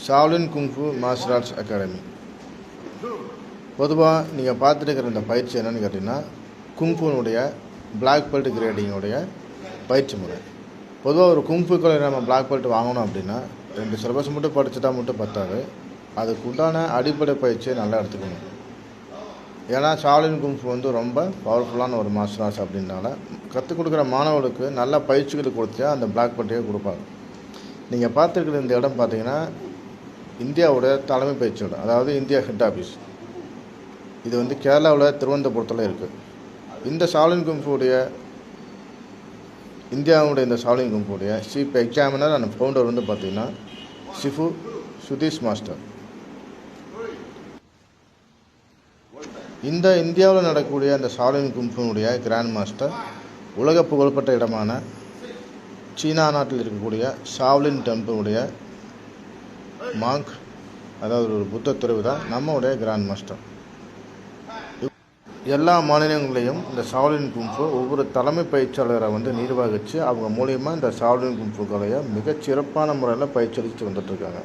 Shaolin kung fu martial arts academy. பொதுவாக நீங்கள் பார்த்துட்டு இந்த பயிற்சி என்னென்னு கேட்டிங்கன்னா, குங்ஃபுனுடைய பிளாக் பெல்ட் கிரேடிங்குடைய பயிற்சி முறை. பொதுவாக ஒரு குங்ஃபுக்களை நம்ம பிளாக் பெல்ட் வாங்கணும் அப்படின்னா 2 சிலபஸ் மட்டும் படிச்சுட்டா மட்டும் பத்தாது. அதுக்கு உண்டான அடிப்படை பயிற்சியை நல்லா எடுத்துக்கணும். ஏன்னா ஷாவ்லின் குங்ஃபு வந்து ரொம்ப பவர்ஃபுல்லான ஒரு மார்ஷல் ஆர்ட்ஸ் அப்படின்னால கற்றுக் கொடுக்குற மாணவர்களுக்கு நல்ல பயிற்சிகள் கொடுத்தா அந்த பிளாக் பெல்ட்டையே கொடுப்பாங்க. நீங்கள் பார்த்துருக்கிற இந்த இடம் பார்த்தீங்கன்னா இந்தியாவோட தலைமை பயிற்சியாளர், அதாவது இந்தியா ஹெட் ஆஃபீஸ். இது வந்து கேரளாவில் திருவனந்தபுரத்தில் இருக்குது. இந்த ஷாவ்லின் குங்ஃபுடைய இந்தியாவுடைய இந்த ஷாவ்லின் குங்ஃபுடைய சீஃப் எக்ஸாமினர் அண்ட் ஃபவுண்டர் வந்து பார்த்திங்கன்னா ஷிஃபு சுதீஷ் மாஸ்டர். இந்த இந்தியாவில் நடக்கக்கூடிய அந்த ஷாவ்லின் குங்ஃபுனுடைய கிராண்ட் மாஸ்டர் உலக புகழ்பெற்ற இடமான சீனா நாட்டில் இருக்கக்கூடிய ஷாவ்லின் டெம்பிளுடைய மாங்க், அதாவது ஒரு புத்த துறவி தான் நம்மளுடைய கிராண்ட் மாஸ்டர். எல்லா மாநிலங்களையும் இந்த ஷாவ்லின் குங்ஃபு ஒவ்வொரு தலைமை பயிற்சியாளரை வந்து நிர்வகித்து அவங்க மூலியமாக இந்த ஷாவ்லின் குங்ஃபு கலையை மிகச்சிறப்பான முறையில் பயிற்சி அளித்து வந்துட்டுருக்காங்க.